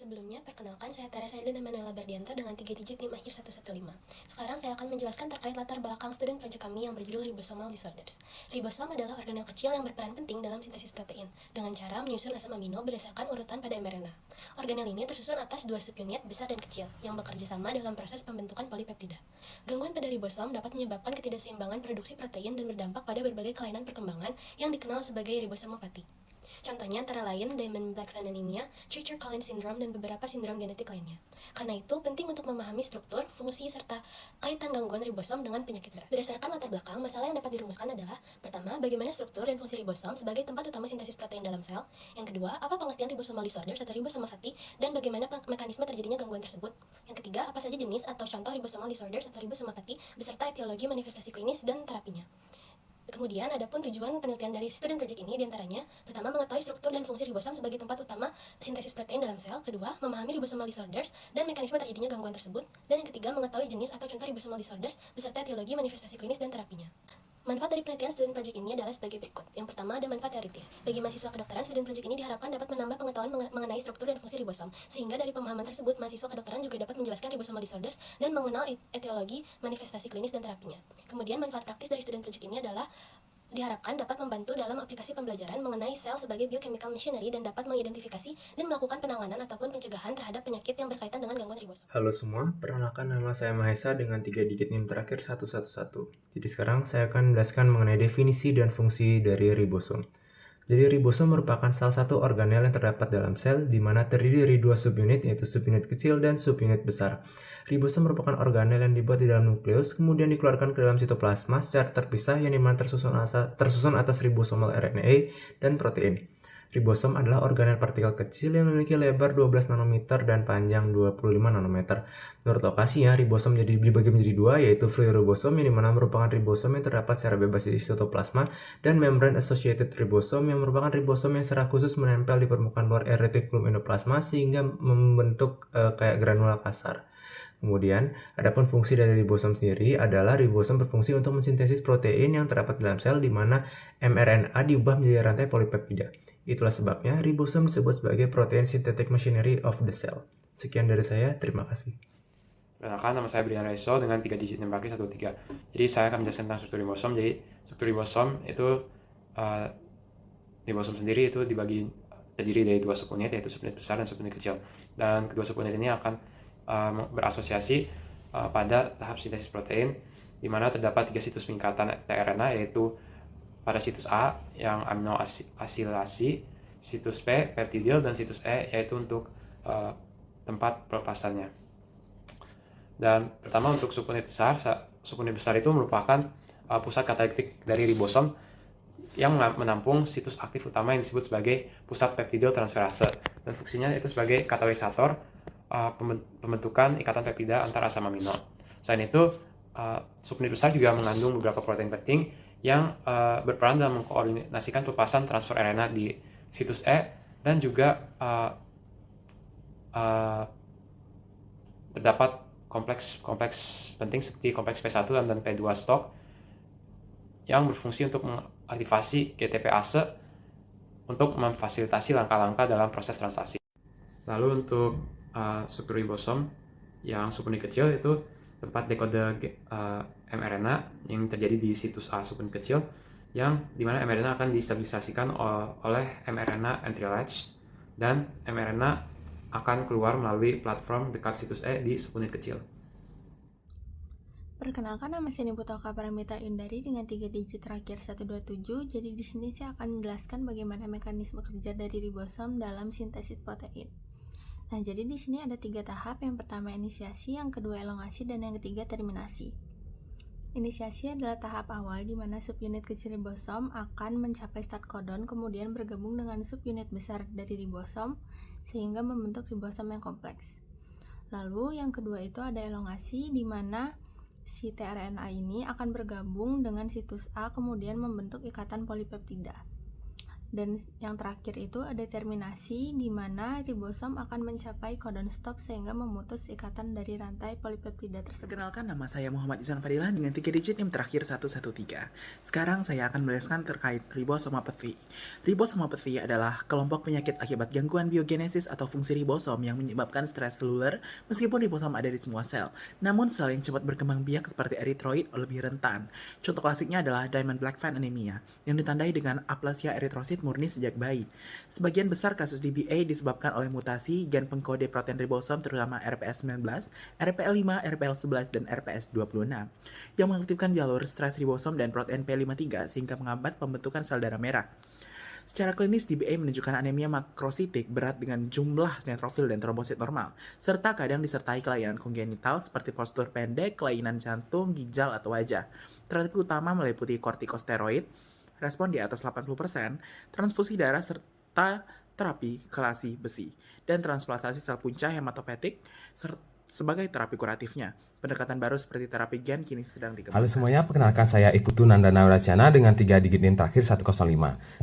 Sebelumnya, perkenalkan saya Teresa Aidin Emanuela Berdianto dengan 3 digit NIM akhir 115. Sekarang saya akan menjelaskan terkait latar belakang student project kami yang berjudul Ribosomal Disorders. Ribosom adalah organel kecil yang berperan penting dalam sintesis protein, dengan cara menyusun asam amino berdasarkan urutan pada mRNA. Organel ini tersusun atas dua subunit besar dan kecil, yang bekerja sama dalam proses pembentukan polipeptida. Gangguan pada ribosom dapat menyebabkan ketidakseimbangan produksi protein dan berdampak pada berbagai kelainan perkembangan yang dikenal sebagai ribosomopati. Contohnya antara lain Diamond-Blackfan anemia, Treacher-Collins syndrome, dan beberapa sindrom genetik lainnya. Karena itu, penting untuk memahami struktur, fungsi, serta kaitan gangguan ribosom dengan penyakit berat. Berdasarkan latar belakang, masalah yang dapat dirumuskan adalah: pertama, bagaimana struktur dan fungsi ribosom sebagai tempat utama sintesis protein dalam sel. Yang kedua, apa pengertian ribosomal disorders atau ribosomopati, dan bagaimana mekanisme terjadinya gangguan tersebut. Yang ketiga, apa saja jenis atau contoh ribosomal disorders atau ribosomopati, beserta etiologi, manifestasi klinis, dan terapinya. Kemudian, adapun tujuan penelitian dari student project ini diantaranya: pertama, mengetahui struktur dan fungsi ribosom sebagai tempat utama sintesis protein dalam sel; kedua, memahami ribosomal disorders dan mekanisme terjadinya gangguan tersebut; dan yang ketiga, mengetahui jenis atau contoh ribosomal disorders beserta etiologi, manifestasi klinis, dan terapinya. Manfaat dari penelitian student project ini adalah sebagai berikut. Yang pertama, ada manfaat teoritis. Bagi mahasiswa kedokteran, student project ini diharapkan dapat menambah pengetahuan mengenai struktur dan fungsi ribosom, sehingga dari pemahaman tersebut, mahasiswa kedokteran juga dapat menjelaskan ribosomal disorders dan mengenal etiologi, manifestasi klinis, dan terapinya. Kemudian, manfaat praktis dari student project ini adalah diharapkan dapat membantu dalam aplikasi pembelajaran mengenai sel sebagai biochemical machinery dan dapat mengidentifikasi dan melakukan penanganan ataupun pencegahan terhadap penyakit yang berkaitan dengan gangguan ribosom. Halo semua, perkenalkan nama saya Mahesa dengan 3 digit NIM terakhir 111. Jadi sekarang saya akan menjelaskan mengenai definisi dan fungsi dari ribosom. Jadi ribosom merupakan salah satu organel yang terdapat dalam sel, di mana terdiri dari dua subunit, yaitu subunit kecil dan subunit besar. Ribosom merupakan organel yang dibuat di dalam nukleus, kemudian dikeluarkan ke dalam sitoplasma secara terpisah, yang dimana tersusun atas ribosomal RNA dan protein. Ribosom adalah organel partikel kecil yang memiliki lebar 12 nanometer dan panjang 25 nanometer. Menurut lokasinya, ribosom dibagi menjadi dua, yaitu free ribosom yang dimana merupakan ribosom yang terdapat secara bebas di sitoplasma, dan membrane associated ribosom yang merupakan ribosom yang secara khusus menempel di permukaan luar retikulum endoplasma sehingga membentuk kayak granula kasar. Kemudian, adapun fungsi dari ribosom sendiri adalah ribosom berfungsi untuk mensintesis protein yang terdapat dalam sel, di mana mRNA diubah menjadi rantai polipeptida. Itulah sebabnya ribosom disebut sebagai protein synthetic machinery of the cell. Sekian dari saya, terima kasih. Perkenalkan, nama saya Brian Raiso dengan 3 digit NIM akhir 13. Jadi saya akan menjelaskan tentang struktur ribosom. Jadi struktur ribosom itu ribosom sendiri itu terdiri dari dua subunit, yaitu subunit besar dan subunit kecil. Dan kedua subunit ini akan berasosiasi pada tahap sintesis protein, di mana terdapat 3 situs pengikatan tRNA, yaitu pada situs A yang amino asilasi, situs P peptidil, dan situs E yaitu untuk tempat pelepasannya. Dan pertama, untuk subunit besar itu merupakan pusat katalektik dari ribosom yang menampung situs aktif utama yang disebut sebagai pusat peptidil transferase, dan fungsinya itu sebagai katalisator pembentukan ikatan peptida antar asam amino. Selain itu, subunit besar juga mengandung beberapa protein penting yang berperan dalam mengkoordinasikan pelepasan transfer RNA di situs E, dan juga terdapat kompleks penting seperti kompleks P1 dan P2 stok yang berfungsi untuk mengaktifasi GTPase untuk memfasilitasi langkah-langkah dalam proses translasi. Lalu untuk struktur ribosom yang subunit kecil itu tempat dekode mRNA yang terjadi di situs A subunit kecil, yang dimana mRNA akan distabilisasikan oleh mRNA enterilatch, dan mRNA akan keluar melalui platform dekat situs E di subunit kecil. Perkenalkan, nama saya Niputoka Paramita Indari dengan 3 digit terakhir 127. Jadi di sini saya akan menjelaskan bagaimana mekanisme kerja dari ribosom dalam sintesis protein. Nah, jadi di sini ada 3 tahap. Yang pertama inisiasi, yang kedua elongasi, dan yang ketiga terminasi. Inisiasi adalah tahap awal di mana subunit kecil ribosom akan mencapai start codon, kemudian bergabung dengan subunit besar dari ribosom sehingga membentuk ribosom yang kompleks. Lalu yang kedua itu ada elongasi, di mana si tRNA ini akan bergabung dengan situs A kemudian membentuk ikatan polipeptida. Dan yang terakhir itu ada terminasi, di mana ribosom akan mencapai codon stop sehingga memutus ikatan dari rantai polipeptida tersebut. Perkenalkan, nama saya Muhammad Izan Fadilah dengan 3 digit NIM terakhir 113. Sekarang saya akan menjelaskan terkait ribosomopathy. Ribosomopathy adalah kelompok penyakit akibat gangguan biogenesis atau fungsi ribosom yang menyebabkan stres seluler meskipun ribosom ada di semua sel. Namun sel yang cepat berkembang biak seperti eritroid lebih rentan. Contoh klasiknya adalah Diamond-Blackfan anemia yang ditandai dengan aplasia eritrosit murni sejak bayi. Sebagian besar kasus DBA disebabkan oleh mutasi gen pengkode protein ribosom terutama RPS19, RPL5, RPL11, dan RPS26 yang mengaktifkan jalur stres ribosom dan protein P53 sehingga menghambat pembentukan sel darah merah. Secara klinis, DBA menunjukkan anemia makrositik berat dengan jumlah neutrofil dan trombosit normal, serta kadang disertai kelainan kongenital seperti postur pendek, kelainan jantung, ginjal, atau wajah. Terapi utama meliputi kortikosteroid, respon di atas 80%, transfusi darah serta terapi kelasi besi, dan transplantasi sel punca hematopoietik sebagai terapi kuratifnya. Pendekatan baru seperti terapi gen kini sedang dikembangkan. Halo semuanya, perkenalkan saya Iputu Nandana Wiracana dengan 3 digit NIM terakhir 105.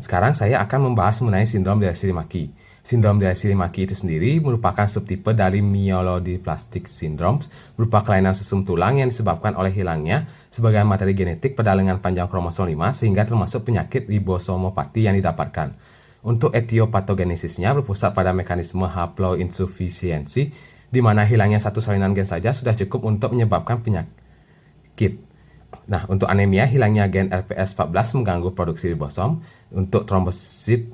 Sekarang saya akan membahas mengenai sindrom Delacy-Limaki. Sindrom Delacy-Limaki itu sendiri merupakan subtipe dari myelodysplastic syndrome, berupa kelainan susum tulang yang disebabkan oleh hilangnya sebagian materi genetik pada lengan panjang kromosom 5 sehingga termasuk penyakit ribosomopati yang didapatkan. Untuk etiopatogenesisnya berpusat pada mekanisme haploinsufisiensi, di mana hilangnya satu salinan gen saja sudah cukup untuk menyebabkan penyakit. Nah, untuk anemia, hilangnya gen RPS14 mengganggu produksi ribosom. Untuk trombosit,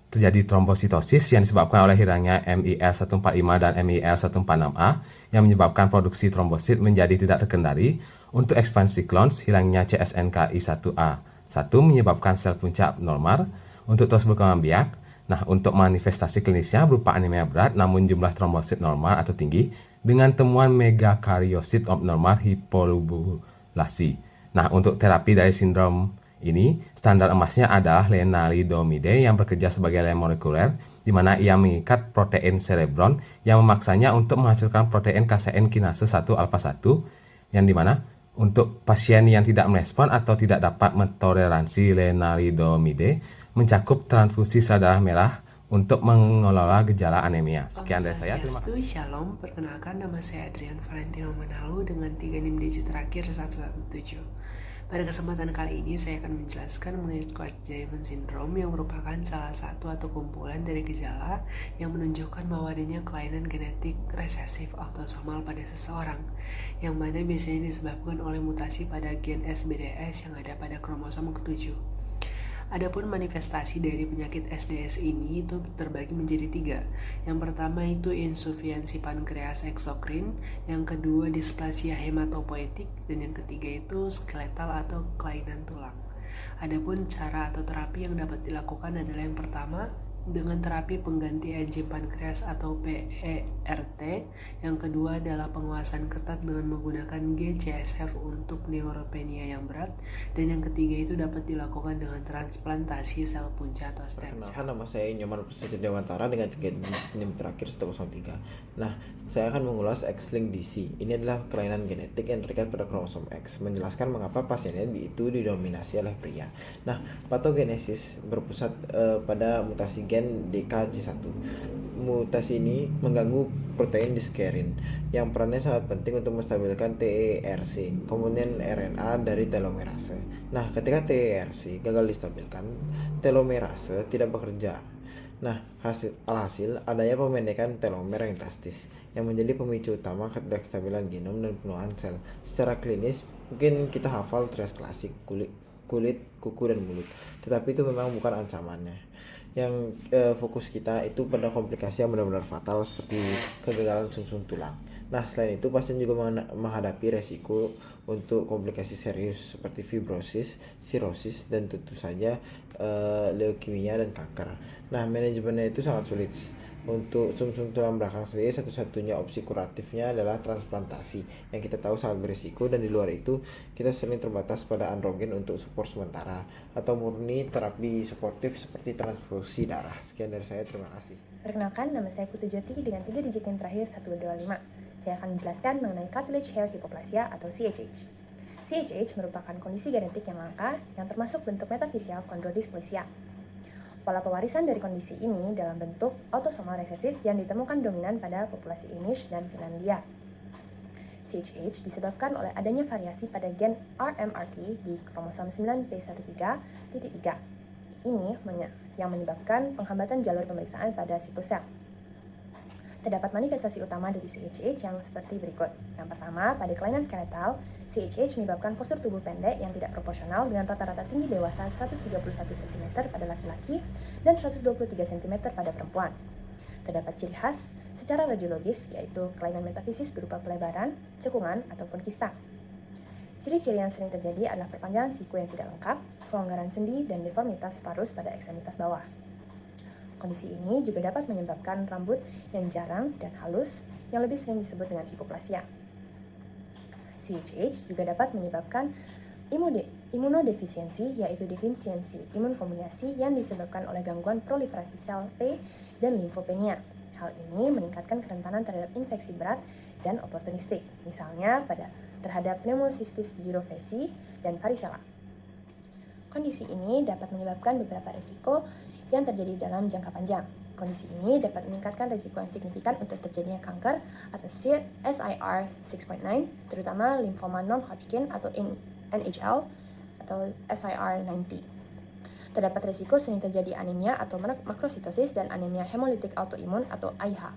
terjadi trombositosis yang disebabkan oleh hilangnya MIR145 dan MIR146A yang menyebabkan produksi trombosit menjadi tidak terkendali. Untuk ekspansi clones, hilangnya CSNKI1A1 menyebabkan sel puncak abnormal. Untuk terus berkembang biak, nah, untuk manifestasi klinisnya berupa anemia berat namun jumlah trombosit normal atau tinggi dengan temuan megakaryosit abnormal hipolibulasi. Nah, untuk terapi dari sindrom ini, standar emasnya adalah lenalidomide yang bekerja sebagai lem molekuler, di mana ia mengikat protein cerebron yang memaksanya untuk menghasilkan protein kasein kinase 1 alpha 1, yang dimana untuk pasien yang tidak merespon atau tidak dapat mentoleransi lenalidomide, mencakup transfusi sel darah merah untuk mengelola gejala anemia. Sekian dari saya, terima kasih. Shalom, perkenalkan nama saya Adrian Valentino Manalu dengan 3 NIM digit terakhir 117. Pada kesempatan kali ini saya akan menjelaskan mengenai Coats-Diamond Syndrome yang merupakan salah satu atau kumpulan dari gejala yang menunjukkan bahwa adanya kelainan genetik resesif autosomal pada seseorang, yang mana biasanya disebabkan oleh mutasi pada gen SBDS yang ada pada kromosom ke-7. Adapun manifestasi dari penyakit SDS ini itu terbagi menjadi 3. Yang pertama itu insufiansi pankreas eksokrin, yang kedua displasia hematopoietik, dan yang ketiga itu skeletal atau kelainan tulang. Adapun cara atau terapi yang dapat dilakukan adalah yang pertama dengan terapi pengganti enzim pankreas atau PERT, yang kedua adalah penguasaan ketat dengan menggunakan GCSF untuk neutropenia yang berat, dan yang ketiga itu dapat dilakukan dengan transplantasi sel punca atau stem cell. Perkenalkan, nama saya Nyoman Prasetyo Dewantara dengan 3 NIM terakhir 103. Nah, saya akan mengulas X-linked DC. Ini adalah kelainan genetik yang terkait pada kromosom X, menjelaskan mengapa pasiennya itu didominasi oleh pria. Nah, patogenesis berpusat pada mutasi gen DKJ1. Mutasi ini mengganggu protein diskerin yang perannya sangat penting untuk menstabilkan TERC, komponen RNA dari telomerase. Nah, ketika TERC gagal distabilkan, telomerase tidak bekerja. Nah, alhasil adanya pemendekan telomer yang drastis yang menjadi pemicu utama ketidakstabilan genom dan penuaan sel. Secara klinis, mungkin kita hafal trias klasik kulit, kuku, dan mulut. Tetapi itu memang bukan ancamannya. Yang fokus kita itu pada komplikasi yang benar-benar fatal seperti kegagalan sumsum tulang. Nah, selain itu pasien juga menghadapi resiko untuk komplikasi serius seperti fibrosis, sirosis, dan tentu saja leukemia dan kanker. Nah, manajemennya itu sangat sulit. Untuk sumsum tulang belakang sendiri, satu-satunya opsi kuratifnya adalah transplantasi yang kita tahu sangat berisiko, dan di luar itu kita sering terbatas pada androgen untuk support sementara atau murni terapi suportif seperti transfusi darah. Sekian dari saya, terima kasih. Perkenalkan, nama saya Putu Jati dengan 3 digit yang terakhir 125. Saya akan menjelaskan mengenai cartilage hair hypoplasia atau CHH. CHH merupakan kondisi genetik yang langka yang termasuk bentuk metafisial kondrodysplasia. Pola pewarisan dari kondisi ini dalam bentuk autosomal resesif yang ditemukan dominan pada populasi Amish dan Finlandia. CHH disebabkan oleh adanya variasi pada gen RMRP di kromosom 9p13.3. Ini yang menyebabkan penghambatan jalur pemeriksaan pada siklus sel. Terdapat manifestasi utama dari CHH yang seperti berikut. Yang pertama, pada kelainan skeletal, CHH menyebabkan postur tubuh pendek yang tidak proporsional dengan rata-rata tinggi dewasa 131 cm pada laki-laki dan 123 cm pada perempuan. Terdapat ciri khas secara radiologis, yaitu kelainan metafisis berupa pelebaran, cekungan, ataupun kista. Ciri-ciri yang sering terjadi adalah perpanjangan siku yang tidak lengkap, kelonggaran sendi, dan deformitas varus pada ekstremitas bawah. Kondisi ini juga dapat menyebabkan rambut yang jarang dan halus yang lebih sering disebut dengan hipoplasia. CHH juga dapat menyebabkan imunodefisiensi, yaitu defisiensi imun kombinasi yang disebabkan oleh gangguan proliferasi sel T dan limfopenia. Hal ini meningkatkan kerentanan terhadap infeksi berat dan oportunistik, misalnya terhadap pneumocystis jirovecii dan varicella. Kondisi ini dapat menyebabkan beberapa risiko yang terjadi dalam jangka panjang. Kondisi ini dapat meningkatkan risiko yang signifikan untuk terjadinya kanker atau SIR 6.9, terutama limfoma non-Hodgkin atau NHL atau SIR 90. Terdapat risiko sering terjadi anemia atau makrositosis dan anemia hemolitik autoimun atau AIH.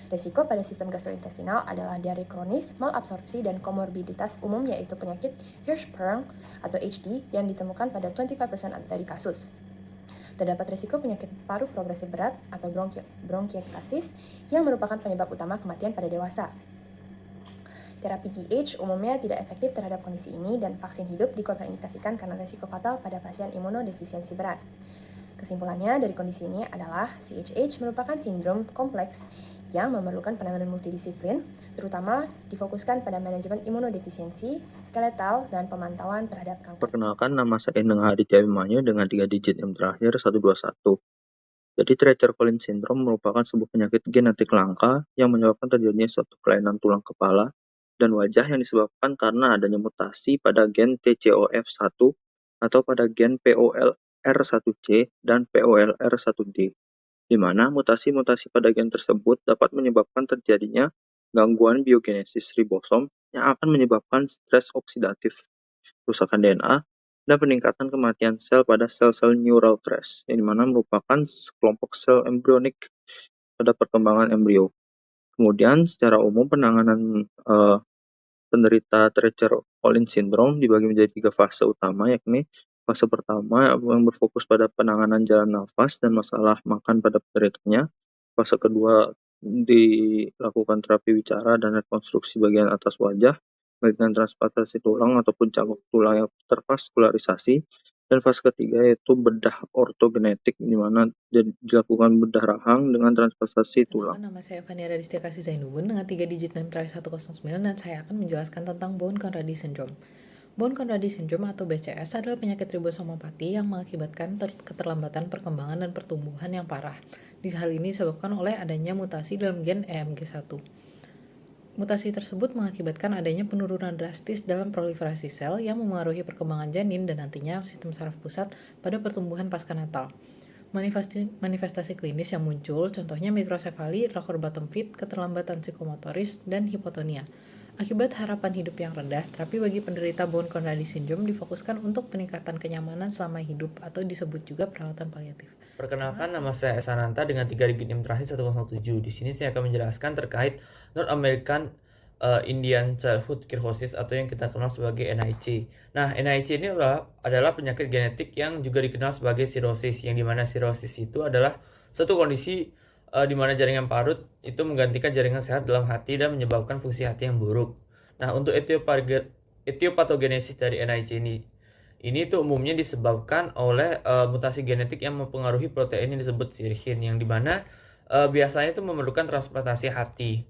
Risiko pada sistem gastrointestinal adalah diare kronis, malabsorpsi, dan komorbiditas umum yaitu penyakit Hirschsprung atau HD yang ditemukan pada 25% dari kasus. Terdapat risiko penyakit paru progresif berat atau bronkiektasis yang merupakan penyebab utama kematian pada dewasa. Terapi GH umumnya tidak efektif terhadap kondisi ini dan vaksin hidup dikontraindikasikan karena risiko fatal pada pasien imunodefisiensi berat. Kesimpulannya dari kondisi ini adalah CHH merupakan sindrom kompleks yang memerlukan penanganan multidisiplin, terutama difokuskan pada manajemen imunodefisiensi, skeletal, dan pemantauan terhadap kanker. Perkenalkan, nama saya Endang Aditya Abimanyu dengan 3 digit NIM terakhir 121. Jadi Treacher-Collins syndrome merupakan sebuah penyakit genetik langka yang menyebabkan terjadinya suatu kelainan tulang kepala dan wajah yang disebabkan karena adanya mutasi pada gen TCOF1 atau pada gen POLR1C dan POLR1D, di mana mutasi-mutasi pada gen tersebut dapat menyebabkan terjadinya gangguan biogenesis ribosom yang akan menyebabkan stres oksidatif, kerusakan DNA, dan peningkatan kematian sel pada sel-sel neural trace, yang dimana merupakan kelompok sel embryonik pada perkembangan embrio. Kemudian secara umum penanganan penderita Treacher-Collins syndrome dibagi menjadi 3 fase utama, yakni fase pertama yang berfokus pada penanganan jalan nafas dan masalah makan pada penderitanya. Fase kedua dilakukan terapi bicara dan rekonstruksi bagian atas wajah, baik dengan transplantasi tulang ataupun cangkok tulang yang tervaskularisasi. Dan fase ketiga yaitu bedah ortogenetik, di mana dilakukan bedah rahang dengan transplantasi tulang. Nama saya Fania Radistia Kasih Zainubun dengan 3 digit NIM terakhir 109 dan saya akan menjelaskan tentang Bone-Conradi syndrome. Bone-Conradi syndrome atau BCS adalah penyakit ribosomopati yang mengakibatkan keterlambatan perkembangan dan pertumbuhan yang parah. Di hal ini disebabkan oleh adanya mutasi dalam gen EMG1. Mutasi tersebut mengakibatkan adanya penurunan drastis dalam proliferasi sel yang memengaruhi perkembangan janin dan nantinya sistem saraf pusat pada pertumbuhan pasca-natal. Manifestasi klinis yang muncul contohnya mikrosefali, rocker bottom feet, keterlambatan psikomotoris, dan hipotonia. Akibat harapan hidup yang rendah, terapi bagi penderita Bone-Conradi syndrome difokuskan untuk peningkatan kenyamanan selama hidup atau disebut juga perawatan paliatif. Perkenalkan, nama saya Esananta dengan 3 digit NIM terakhir 107. Di sini saya akan menjelaskan terkait North American Indian Childhood Cirrhosis atau yang kita kenal sebagai NIC. Nah, NIC ini adalah penyakit genetik yang juga dikenal sebagai cirrhosis, yang dimana cirrhosis itu adalah suatu kondisi di mana jaringan parut itu menggantikan jaringan sehat dalam hati dan menyebabkan fungsi hati yang buruk. Nah, untuk etiopatogenesis dari NIC ini tuh umumnya disebabkan oleh mutasi genetik yang mempengaruhi protein yang disebut sirhin, yang dimana biasanya itu memerlukan transplantasi hati.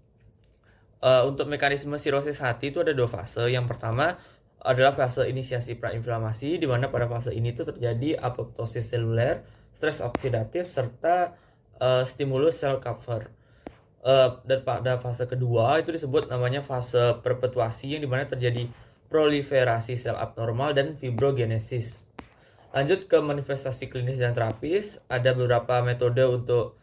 Untuk mekanisme sirosis hati itu ada 2 fase. Yang pertama adalah fase inisiasi prainflamasi, di mana pada fase ini tuh terjadi apoptosis seluler, stres oksidatif, serta stimulus sel cover. Dan pada fase kedua itu disebut namanya fase perpetuasi, yang dimana terjadi proliferasi sel abnormal dan fibrogenesis. Lanjut ke manifestasi klinis dan terapis, ada beberapa metode untuk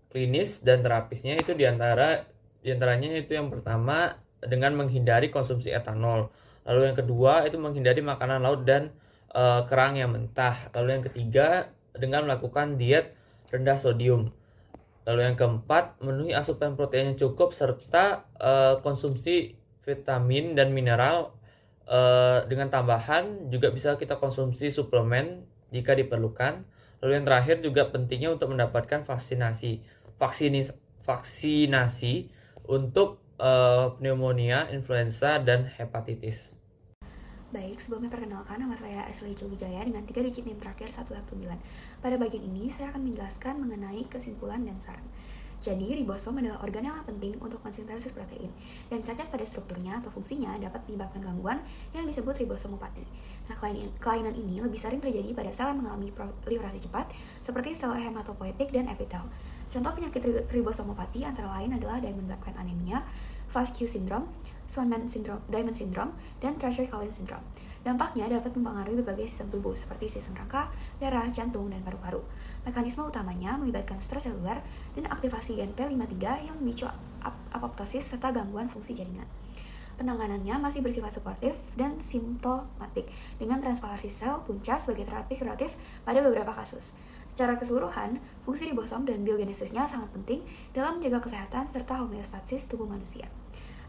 klinis dan terapisnya. Itu diantaranya itu yang pertama dengan menghindari konsumsi etanol. Lalu yang kedua itu menghindari makanan laut dan kerang yang mentah. Lalu yang ketiga dengan melakukan diet rendah sodium. Lalu yang keempat, memenuhi asupan protein yang cukup serta konsumsi vitamin dan mineral. Dengan tambahan juga bisa kita konsumsi suplemen jika diperlukan. Lalu yang terakhir juga pentingnya untuk mendapatkan vaksinasi untuk pneumonia, influenza, dan hepatitis. Baik, sebelumnya perkenalkan, nama saya Ashley Wijaya dengan 3 digit NIM terakhir 119. Pada bagian ini, saya akan menjelaskan mengenai kesimpulan dan saran. Jadi, ribosom adalah organel yang penting untuk mensintesis protein, dan cacat pada strukturnya atau fungsinya dapat menyebabkan gangguan yang disebut ribosomopati. Nah, kelainan ini lebih sering terjadi pada sel yang mengalami proliferasi cepat, seperti sel hematopoietik dan epitel. Contoh penyakit ribosomopati antara lain adalah Diamond-Blackfan anemia, 5q syndrome, Swan-Man syndrome, Diamond syndrome, dan Treacher-Collins syndrome. Dampaknya dapat mempengaruhi berbagai sistem tubuh seperti sistem rangka, darah, jantung, dan paru-paru. Mekanisme utamanya melibatkan stres seluler dan aktivasi gen P53 yang memicu apoptosis serta gangguan fungsi jaringan. Penanganannya masih bersifat suportif dan simptomatik dengan transplantasi sel punca sebagai terapi kuratif pada beberapa kasus. Secara keseluruhan, fungsi ribosom dan biogenesisnya sangat penting dalam menjaga kesehatan serta homeostasis tubuh manusia.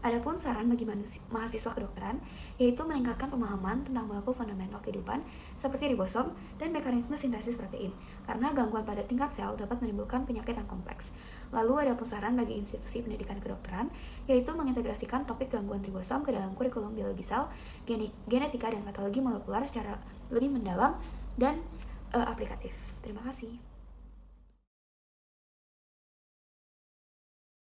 Adapun saran bagi mahasiswa kedokteran, yaitu meningkatkan pemahaman tentang molekul fundamental kehidupan seperti ribosom dan mekanisme sintesis protein, karena gangguan pada tingkat sel dapat menimbulkan penyakit yang kompleks. Lalu adapun saran bagi institusi pendidikan kedokteran, yaitu mengintegrasikan topik gangguan ribosom ke dalam kurikulum biologi sel, genetika dan patologi molekuler secara lebih mendalam dan aplikatif. Terima kasih.